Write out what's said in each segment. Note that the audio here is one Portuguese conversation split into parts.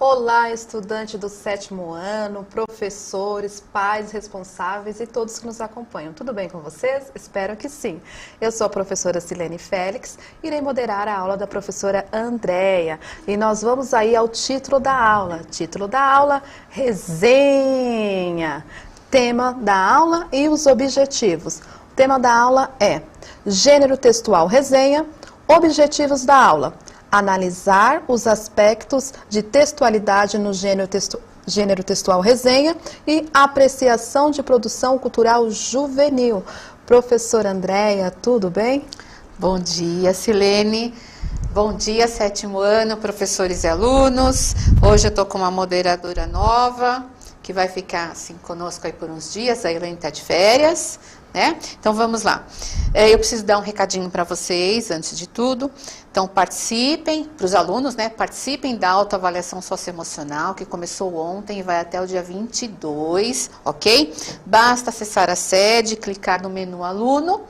Olá, estudante do 7º ano, professores, pais responsáveis e todos que nos acompanham. Tudo bem com vocês? Espero que sim. Eu sou a professora Silene Félix, irei moderar a aula da professora Andréia. E nós vamos aí ao título da aula. Título da aula, resenha. Tema da aula e os objetivos. O tema da aula é gênero textual resenha, objetivos da aula. Analisar os aspectos de textualidade no gênero textual resenha e apreciação de produção cultural juvenil. Professora Andréia, tudo bem? Bom dia, Silene. Bom dia, 7º ano, professores e alunos. Hoje eu estou com uma moderadora nova, que vai ficar assim conosco aí por uns dias. A Elaine está de férias, né? Então vamos lá. Eu preciso dar um recadinho para vocês, antes de tudo. Então participem, para os alunos, né? Participem da autoavaliação socioemocional, que começou ontem e vai até o dia 22, ok? Basta acessar a sede, clicar no menu aluno.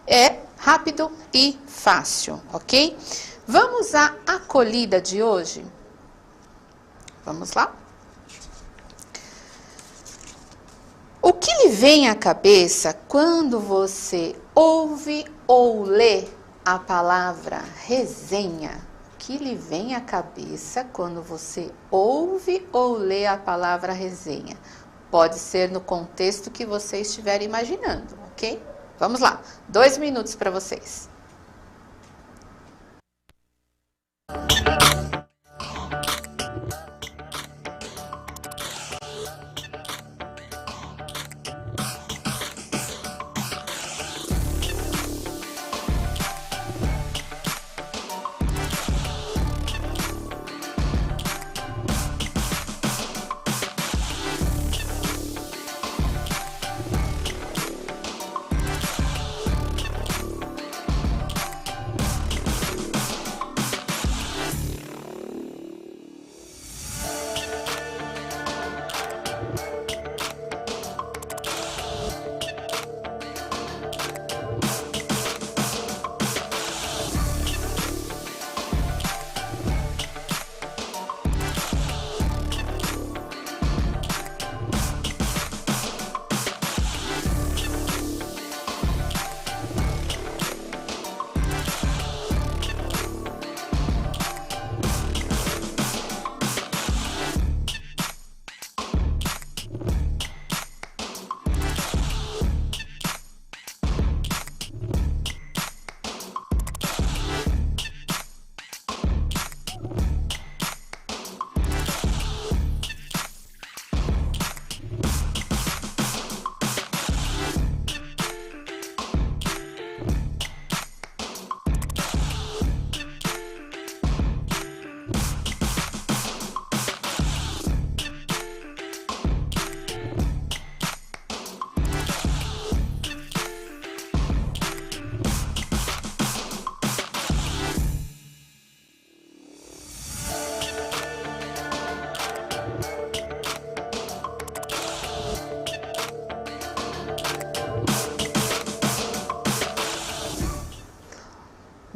É rápido e fácil, ok? Vamos à acolhida de hoje? Vamos lá? O que lhe vem à cabeça quando você ouve ou lê a palavra resenha? O que lhe vem à cabeça quando você ouve ou lê a palavra resenha? Pode ser no contexto que você estiver imaginando, ok? Vamos lá, 2 minutos para vocês.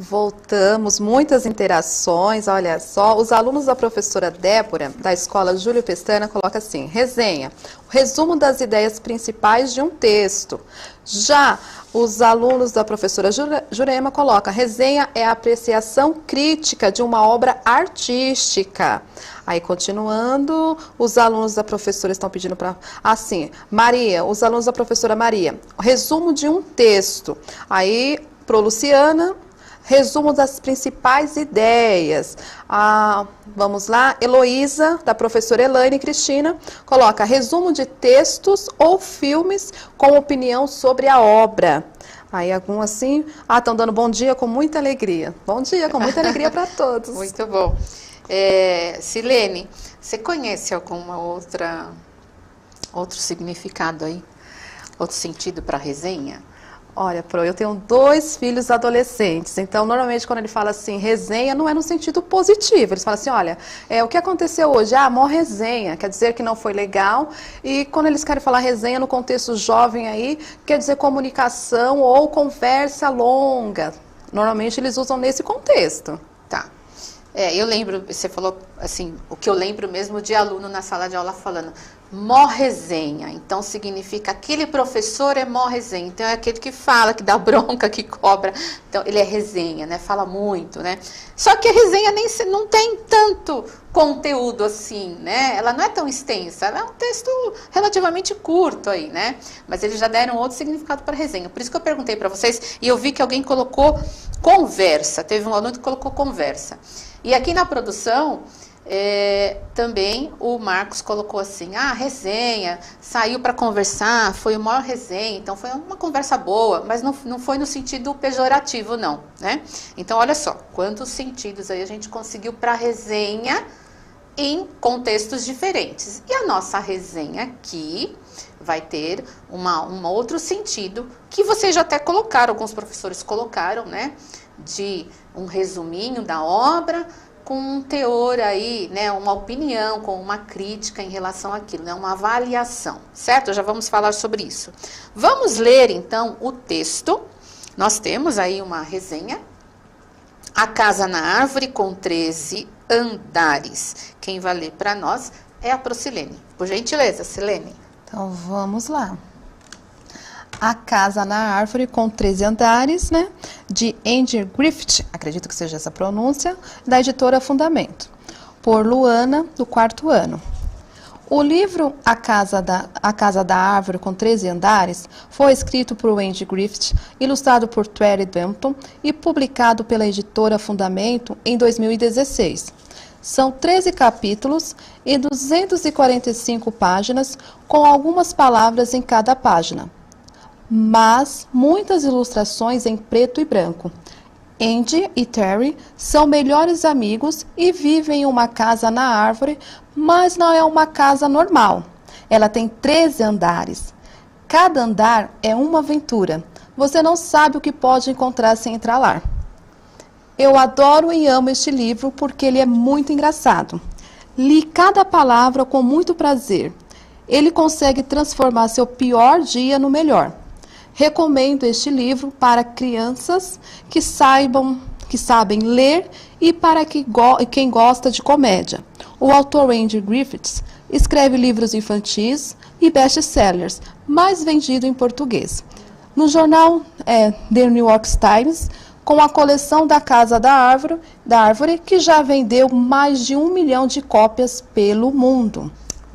Voltamos, muitas interações, olha só, os alunos da professora Débora, da escola Júlio Pestana, colocam assim, resenha, resumo das ideias principais de um texto. Já os alunos da professora Jurema colocam, resenha é a apreciação crítica de uma obra artística. Aí, continuando, os alunos da professora estão pedindo para... Assim, Maria, os alunos da professora Maria, resumo de um texto. Aí, pro Luciana... Resumo das principais ideias. Vamos lá, Heloísa, da professora Elaine Cristina, coloca resumo de textos ou filmes com opinião sobre a obra. Aí algum assim, estão dando bom dia com muita alegria. Bom dia, com muita alegria para todos. Muito bom. Silene, você conhece alguma outro significado aí? Outro sentido para resenha? Olha, Pro, eu tenho 2 filhos adolescentes, então normalmente quando ele fala assim, resenha, não é no sentido positivo. Eles falam assim, olha, o que aconteceu hoje? Mó resenha, quer dizer que não foi legal. E quando eles querem falar resenha no contexto jovem aí, quer dizer comunicação ou conversa longa. Normalmente eles usam nesse contexto. Tá. Eu lembro, você falou assim, o que eu lembro mesmo de aluno na sala de aula falando, mó resenha. Então significa aquele professor é mó resenha. Então é aquele que fala, que dá bronca, que cobra. Então ele é resenha, né? Fala muito, né? Só que a resenha não tem tanto conteúdo assim, né? Ela não é tão extensa, ela é um texto relativamente curto aí, né? Mas eles já deram outro significado para resenha. Por isso que eu perguntei para vocês e eu vi que alguém colocou conversa. Teve um aluno que colocou conversa. E aqui na produção, também o Marcos colocou assim, resenha, saiu para conversar, foi uma maior resenha, então foi uma conversa boa, mas não foi no sentido pejorativo não, né? Então olha só, quantos sentidos aí a gente conseguiu para resenha em contextos diferentes. E a nossa resenha aqui vai ter um outro sentido que vocês já até colocaram, alguns professores colocaram, né? De um resuminho da obra, com um teor aí, né, uma opinião, com uma crítica em relação àquilo, né, uma avaliação, certo? Já vamos falar sobre isso. Vamos ler, então, o texto. Nós temos aí uma resenha. A Casa na Árvore com 13 andares. Quem vai ler para nós é a Procilene. Por gentileza, Silene. Então, vamos lá. A Casa na Árvore com 13 andares, né, de Andy Griffith, acredito que seja essa pronúncia, da editora Fundamento, por Luana, do 4º ano. O livro A Casa da Árvore com 13 andares foi escrito por Andy Griffith, ilustrado por Terry Bampton e publicado pela editora Fundamento em 2016. São 13 capítulos e 245 páginas, com algumas palavras em cada página, mas muitas ilustrações em preto e branco. Andy e Terry são melhores amigos e vivem em uma casa na árvore, mas não é uma casa normal. Ela tem 13 andares. Cada andar é uma aventura. Você não sabe o que pode encontrar sem entrar lá. Eu adoro e amo este livro porque ele é muito engraçado. Li cada palavra com muito prazer. Ele consegue transformar seu pior dia no melhor. Recomendo este livro para crianças que sabem ler e para quem gosta de comédia. O autor Andy Griffith escreve livros infantis e best-sellers, mais vendido em português. No jornal The New York Times, com a coleção da Casa da Árvore, que já vendeu mais de 1 milhão de cópias pelo mundo.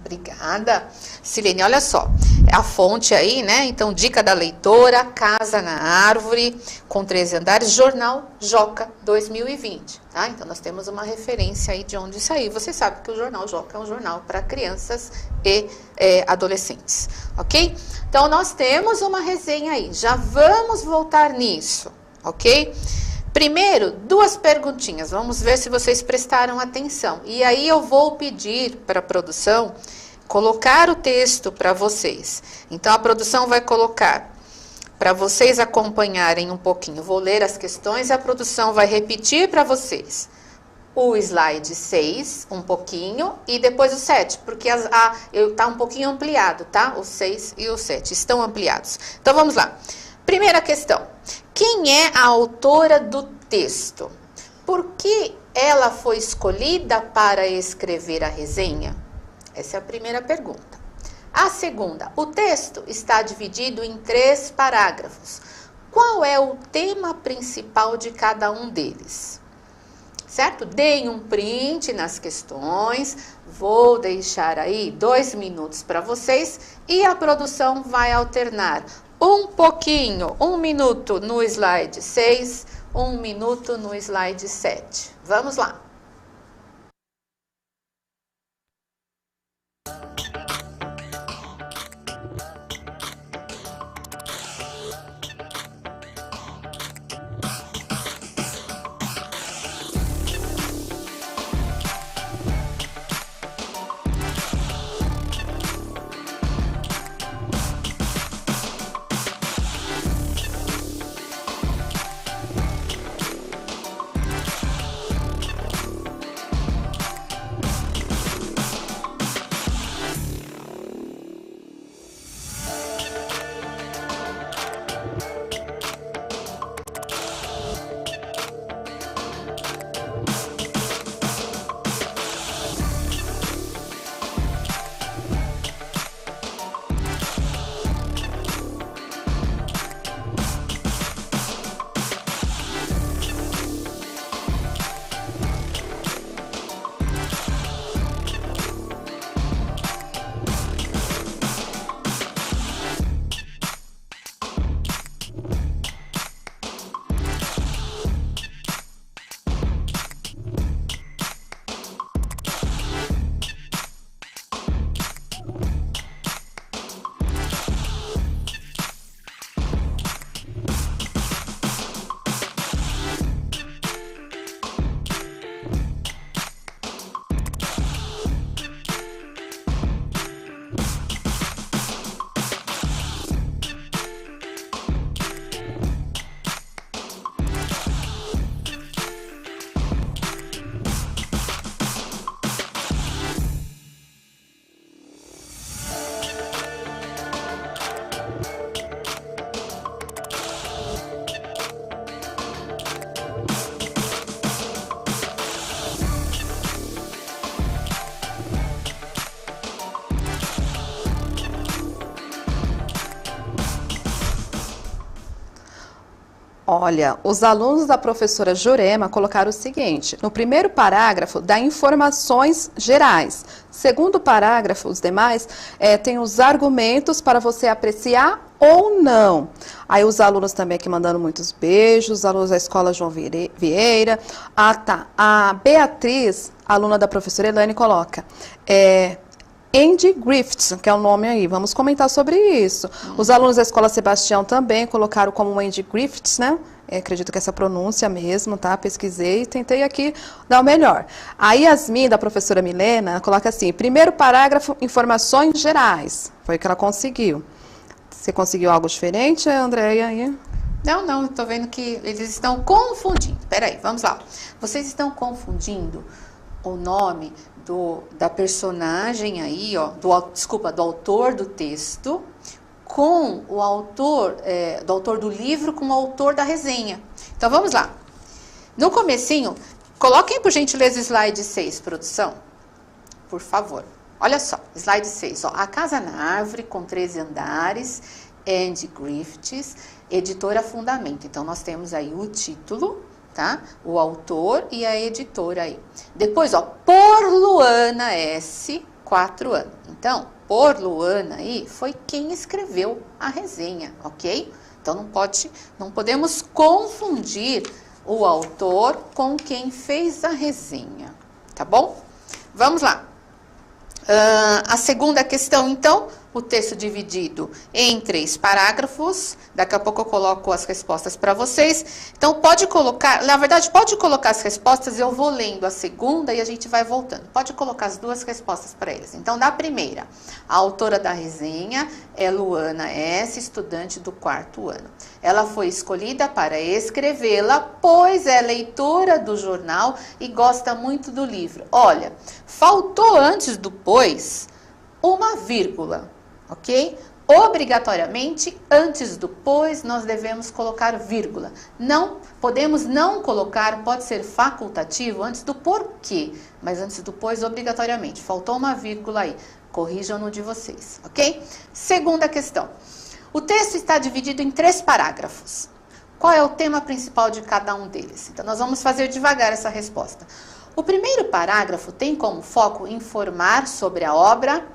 Obrigada. Silene, olha só, a fonte aí, né? Então, dica da leitora, Casa na Árvore, com 13 andares, Jornal Joca 2020, tá? Então, nós temos uma referência aí de onde saiu. Você sabe que o Jornal Joca é um jornal para crianças e adolescentes, ok? Então, nós temos uma resenha aí, já vamos voltar nisso, ok? Primeiro, 2 perguntinhas, vamos ver se vocês prestaram atenção. E aí eu vou pedir para a produção colocar o texto para vocês. Então, a produção vai colocar para vocês acompanharem um pouquinho. Vou ler as questões e a produção vai repetir para vocês o slide 6, um pouquinho, e depois o 7, porque tá um pouquinho ampliado, tá? O 6 e o 7 estão ampliados. Então, vamos lá. Primeira questão. Quem é a autora do texto? Por que ela foi escolhida para escrever a resenha? Essa é a primeira pergunta. A segunda, o texto está dividido em 3 parágrafos. Qual é o tema principal de cada um deles? Certo? Deem um print nas questões. Vou deixar aí 2 minutos para vocês e a produção vai alternar um pouquinho, 1 minuto no slide 6, 1 minuto no slide 7. Vamos lá. Olha, os alunos da professora Jurema colocaram o seguinte: no primeiro parágrafo dá informações gerais. Segundo parágrafo, os demais, tem os argumentos para você apreciar ou não. Aí os alunos também aqui mandando muitos beijos, os alunos da escola João Vieira. Ah, tá. A Beatriz, aluna da professora Elaine, coloca... Andy Griffiths, que é o nome aí. Vamos comentar sobre isso. Os alunos da Escola Sebastião também colocaram como Andy Griffiths, né? Acredito que essa pronúncia mesmo, tá? Pesquisei e tentei aqui dar o melhor. A Yasmin, da professora Milena, coloca assim: primeiro parágrafo, informações gerais. Foi o que ela conseguiu. Você conseguiu algo diferente, Andréia? Não, estou vendo que eles estão confundindo. Peraí, vamos lá. Vocês estão confundindo o nome da personagem aí, ó, do autor do texto, com o autor, do autor do livro, com o autor da resenha. Então, vamos lá. No comecinho, coloquem, por gentileza, o slide 6, produção. Por favor. Olha só, slide 6. Ó, A Casa na Árvore, com 13 andares, Andy Griffiths, editora Fundamento. Então, nós temos aí o título, tá? O autor e a editora aí. Depois, ó, por Luana S, 4 anos. Então, por Luana aí foi quem escreveu a resenha, ok? Então, não podemos confundir o autor com quem fez a resenha, tá bom? Vamos lá. A segunda questão, então, o texto dividido em 3 parágrafos. Daqui a pouco eu coloco as respostas para vocês. Então, pode colocar, na verdade, pode colocar as respostas, eu vou lendo a segunda e a gente vai voltando. Pode colocar as 2 respostas para eles. Então, da primeira, a autora da resenha é Luana S., estudante do 4º ano. Ela foi escolhida para escrevê-la, pois é leitora do jornal e gosta muito do livro. Olha, faltou antes do pois uma vírgula, ok? Obrigatoriamente, antes do pois, nós devemos colocar vírgula. Não, podemos não colocar, pode ser facultativo, antes do porquê, mas antes do pois, obrigatoriamente. Faltou uma vírgula aí, corrijam no de vocês, ok? Segunda questão. O texto está dividido em 3 parágrafos. Qual é o tema principal de cada um deles? Então, nós vamos fazer devagar essa resposta. O primeiro parágrafo tem como foco informar sobre a obra,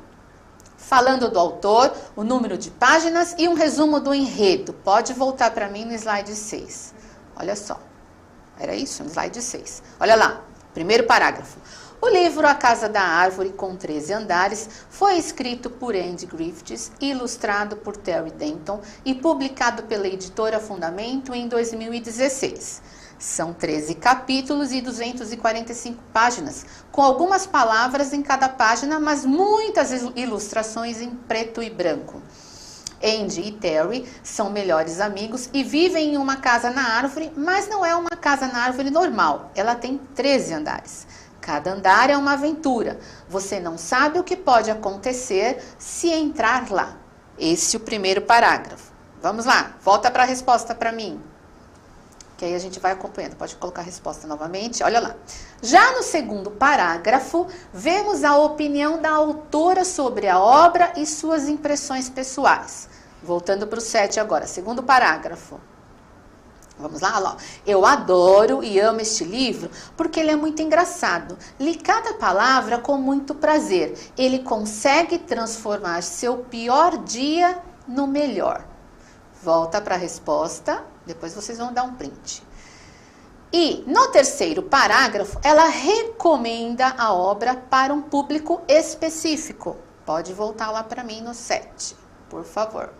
falando do autor, o número de páginas e um resumo do enredo. Pode voltar para mim no slide 6. Olha só. Era isso, no slide 6. Olha lá, primeiro parágrafo. O livro A Casa da Árvore, com 13 andares, foi escrito por Andy Griffiths, ilustrado por Terry Denton e publicado pela editora Fundamento em 2016. São 13 capítulos e 245 páginas, com algumas palavras em cada página, mas muitas ilustrações em preto e branco. Andy e Terry são melhores amigos e vivem em uma casa na árvore, mas não é uma casa na árvore normal. Ela tem 13 andares. Cada andar é uma aventura. Você não sabe o que pode acontecer se entrar lá. Esse é o primeiro parágrafo. Vamos lá, volta para a resposta para mim. Que aí a gente vai acompanhando. Pode colocar a resposta novamente. Olha lá. Já no segundo parágrafo, vemos a opinião da autora sobre a obra e suas impressões pessoais. Voltando para o 7 agora. Segundo parágrafo. Vamos lá, olha lá. Eu adoro e amo este livro porque ele é muito engraçado. Li cada palavra com muito prazer. Ele consegue transformar seu pior dia no melhor. Volta para a resposta, depois vocês vão dar um print. E no terceiro parágrafo, ela recomenda a obra para um público específico. Pode voltar lá para mim no 7, por favor.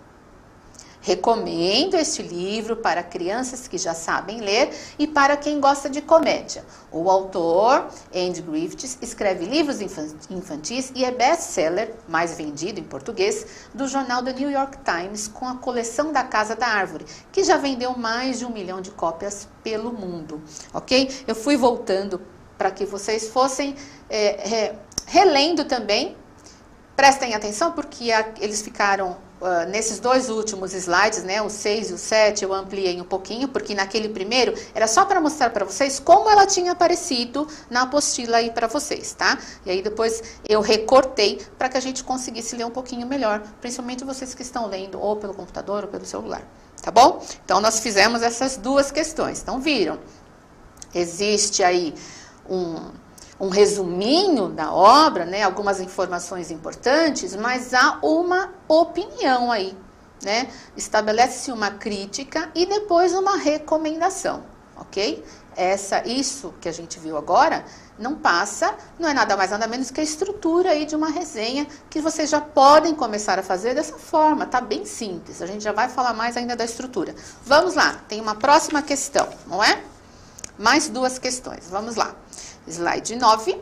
Recomendo este livro para crianças que já sabem ler e para quem gosta de comédia. O autor, Andy Griffiths, escreve livros infantis e é best-seller, mais vendido em português, do jornal The New York Times com a coleção da Casa da Árvore, que já vendeu mais de 1 milhão de cópias pelo mundo. Ok? Eu fui voltando para que vocês fossem relendo também. Prestem atenção porque eles ficaram... nesses 2 últimos slides, né, o 6 e o 7, eu ampliei um pouquinho, porque naquele primeiro era só para mostrar para vocês como ela tinha aparecido na apostila aí para vocês, tá? E aí depois eu recortei para que a gente conseguisse ler um pouquinho melhor, principalmente vocês que estão lendo ou pelo computador ou pelo celular, Tá bom? Então, nós fizemos essas duas questões. Então, viram? Existe aí um resuminho da obra, né? Algumas informações importantes, mas há uma opinião aí, né? Estabelece-se uma crítica e depois uma recomendação, ok? Isso que a gente viu agora não é nada mais nada menos que a estrutura aí de uma resenha que vocês já podem começar a fazer dessa forma, tá bem simples. A gente já vai falar mais ainda da estrutura. Vamos lá, tem uma próxima questão, não é? Mais duas questões, vamos lá. Slide 9.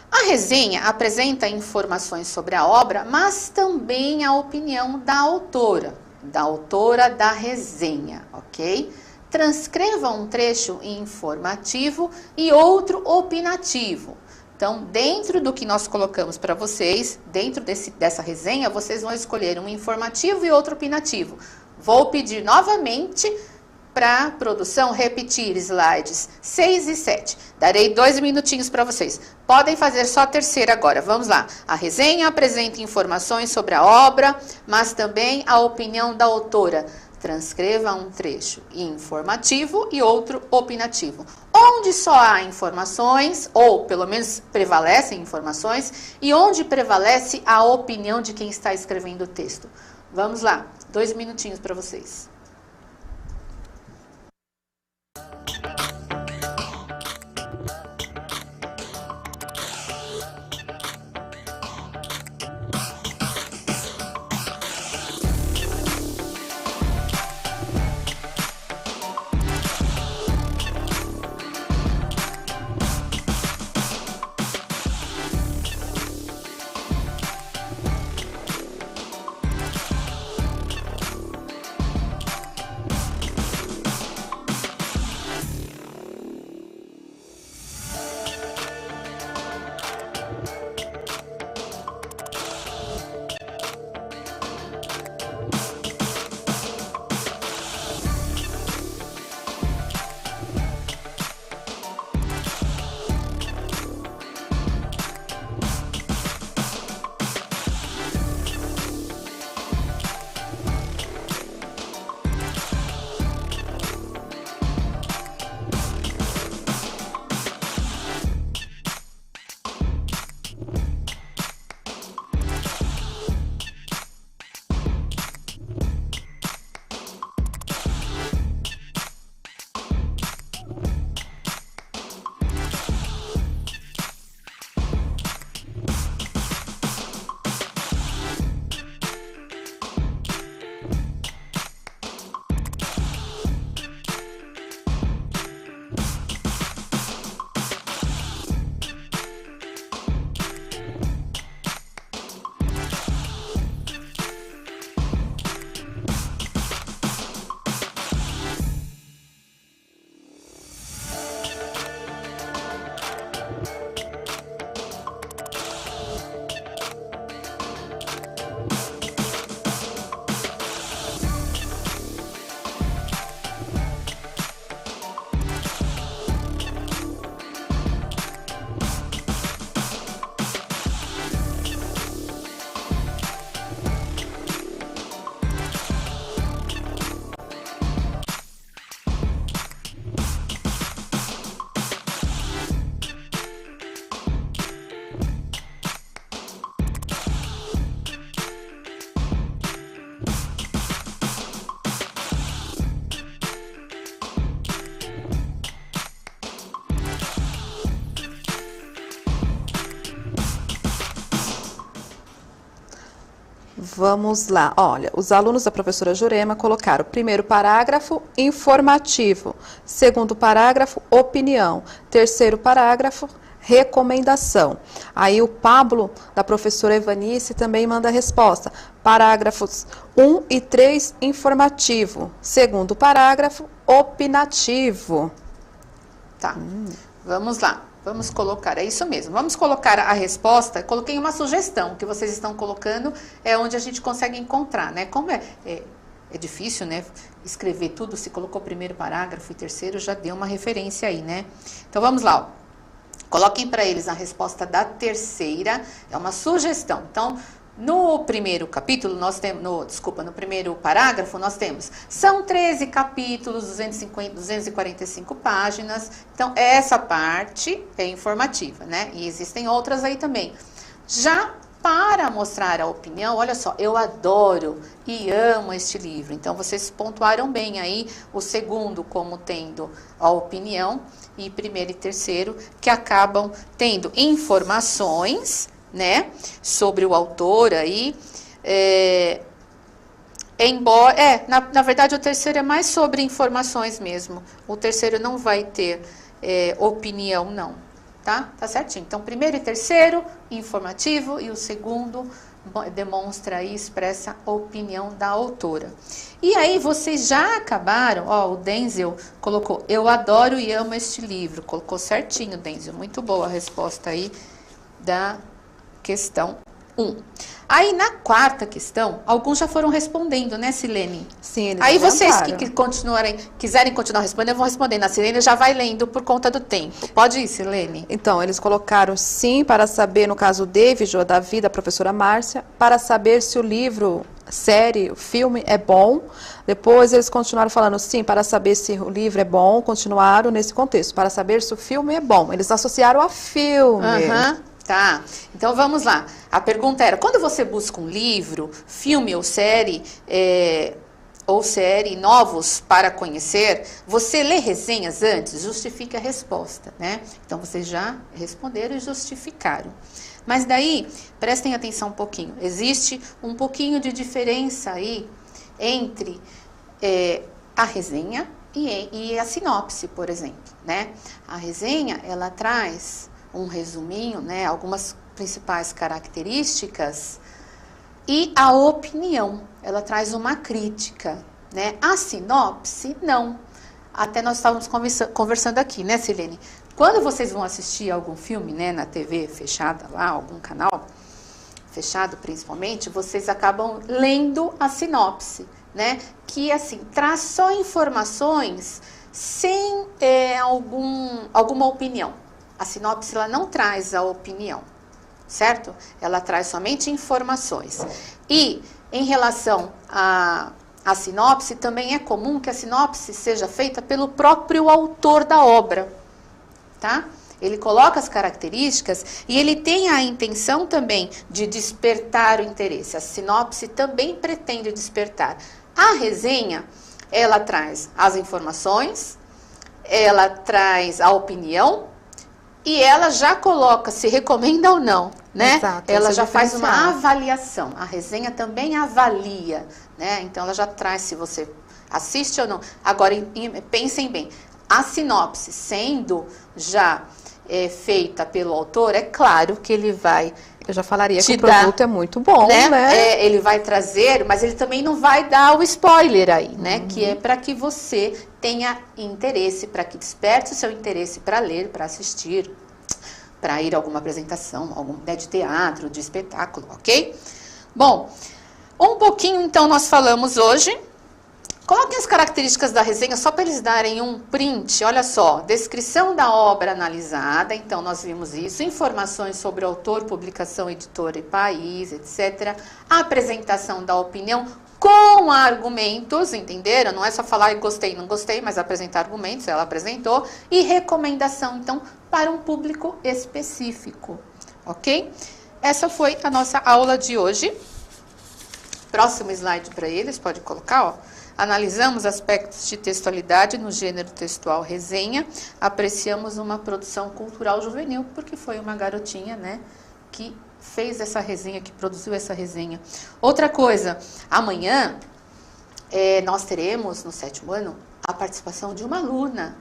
A resenha apresenta informações sobre a obra, mas também a opinião da autora da resenha, ok? Transcreva um trecho informativo e outro opinativo. Então, dentro do que nós colocamos para vocês, dentro dessa resenha, vocês vão escolher um informativo e outro opinativo. Vou pedir novamente para a produção repetir slides 6 e 7. Darei 2 minutinhos para vocês. Podem fazer só a terceira agora. Vamos lá. A resenha apresenta informações sobre a obra, mas também a opinião da autora. Transcreva um trecho informativo e outro opinativo. Onde só há informações, ou pelo menos prevalecem informações, e onde prevalece a opinião de quem está escrevendo o texto. Vamos lá. 2 minutinhos para vocês. Vamos lá, olha, os alunos da professora Jurema colocaram o primeiro parágrafo, informativo, segundo parágrafo, opinião, terceiro parágrafo, recomendação. Aí o Pablo, da professora Evanice, também manda a resposta. Parágrafos 1 e 3, informativo, segundo parágrafo, opinativo. Tá, vamos lá. Vamos colocar, é isso mesmo, vamos colocar a resposta, coloquei uma sugestão, que vocês estão colocando é onde a gente consegue encontrar, né? Como é difícil, né, escrever tudo, se colocou primeiro parágrafo e terceiro, já deu uma referência aí, né? Então vamos lá, ó. Coloquem para eles a resposta da terceira, é uma sugestão. Então, No primeiro capítulo, nós temos, no primeiro parágrafo, nós temos, são 13 capítulos, 245 páginas, então essa parte é informativa, né? E existem outras aí também. Já para mostrar a opinião, olha só, eu adoro e amo este livro, então vocês pontuaram bem aí o segundo como tendo a opinião e primeiro e terceiro que acabam tendo informações, né, sobre o autor aí, na verdade o terceiro é mais sobre informações mesmo, o terceiro não vai ter opinião não, tá certinho, então primeiro e terceiro, informativo, e o segundo demonstra e expressa a opinião da autora. E aí vocês já acabaram, ó, o Denzel colocou, eu adoro e amo este livro, colocou certinho, Denzel, muito boa a resposta aí da questão 1. Aí, na quarta questão, alguns já foram respondendo, né, Silene? Sim, eles aí vocês adiantaram. quiserem continuar respondendo, eu vou respondendo. A Silene já vai lendo por conta do tempo. Pode ir, Silene. Então, eles colocaram sim para saber, no caso, o David ou Davi, da professora Márcia, para saber se o livro, série, o filme é bom. Depois eles continuaram falando sim, para saber se o livro é bom, continuaram nesse contexto, para saber se o filme é bom. Eles associaram a filme. Tá, então vamos lá. A pergunta era, quando você busca um livro, filme ou série novos para conhecer, você lê resenhas antes? Justifique a resposta, né? Então vocês já responderam e justificaram. Mas daí, prestem atenção um pouquinho. Existe um pouquinho de diferença aí entre a resenha e a sinopse, por exemplo, né? A resenha, ela traz um resuminho, né, algumas principais características, e a opinião, ela traz uma crítica, né? A sinopse, não. Até nós estávamos conversando aqui, né, Silene? Quando vocês vão assistir algum filme, né, na TV fechada lá, algum canal fechado principalmente, vocês acabam lendo a sinopse, né? Que, assim, traz só informações sem alguma opinião. A sinopse, ela não traz a opinião, certo? Ela traz somente informações. E, em relação à sinopse, também é comum que a sinopse seja feita pelo próprio autor da obra, tá? Ele coloca as características e ele tem a intenção também de despertar o interesse. A sinopse também pretende despertar. A resenha, ela traz as informações, ela traz a opinião, e ela já coloca se recomenda ou não, né? Exato, ela já faz uma avaliação. A resenha também avalia, né? Então ela já traz se você assiste ou não. Agora, pensem bem, a sinopse sendo já feita pelo autor, é claro que ele vai... Eu já falaria que o produto é muito bom, né? Ele vai trazer, mas ele também não vai dar o spoiler aí, né? Que é para que você tenha interesse, para que desperte o seu interesse para ler, para assistir, para ir a alguma apresentação, de teatro, de espetáculo, ok? Bom, um pouquinho então nós falamos hoje. Coloquem as características da resenha só para eles darem um print. Olha só, descrição da obra analisada, então nós vimos isso, informações sobre o autor, publicação, editora e país, etc. A apresentação da opinião com argumentos, entenderam? Não é só falar gostei, não gostei, mas apresentar argumentos, ela apresentou. E recomendação, então, para um público específico, ok? Essa foi a nossa aula de hoje. Próximo slide para eles, pode colocar, ó. Analisamos aspectos de textualidade no gênero textual resenha. Apreciamos uma produção cultural juvenil, porque foi uma garotinha, né, que fez essa resenha, que produziu essa resenha. Outra coisa, amanhã nós teremos, no 7º ano, a participação de uma aluna,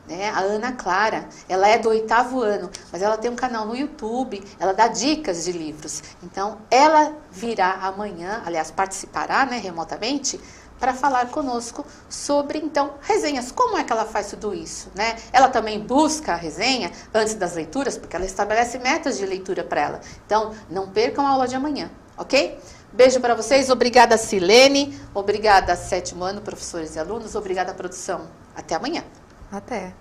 né, a Ana Clara. Ela é do 8º ano, mas ela tem um canal no YouTube, ela dá dicas de livros. Então, ela virá amanhã, aliás, participará, né, remotamente, para falar conosco sobre, então, resenhas. Como é que ela faz tudo isso, né? Ela também busca a resenha antes das leituras, porque ela estabelece metas de leitura para ela. Então, não percam a aula de amanhã, ok? Beijo para vocês. Obrigada, Silene. Obrigada, 7º ano, professores e alunos. Obrigada, produção. Até amanhã. Até.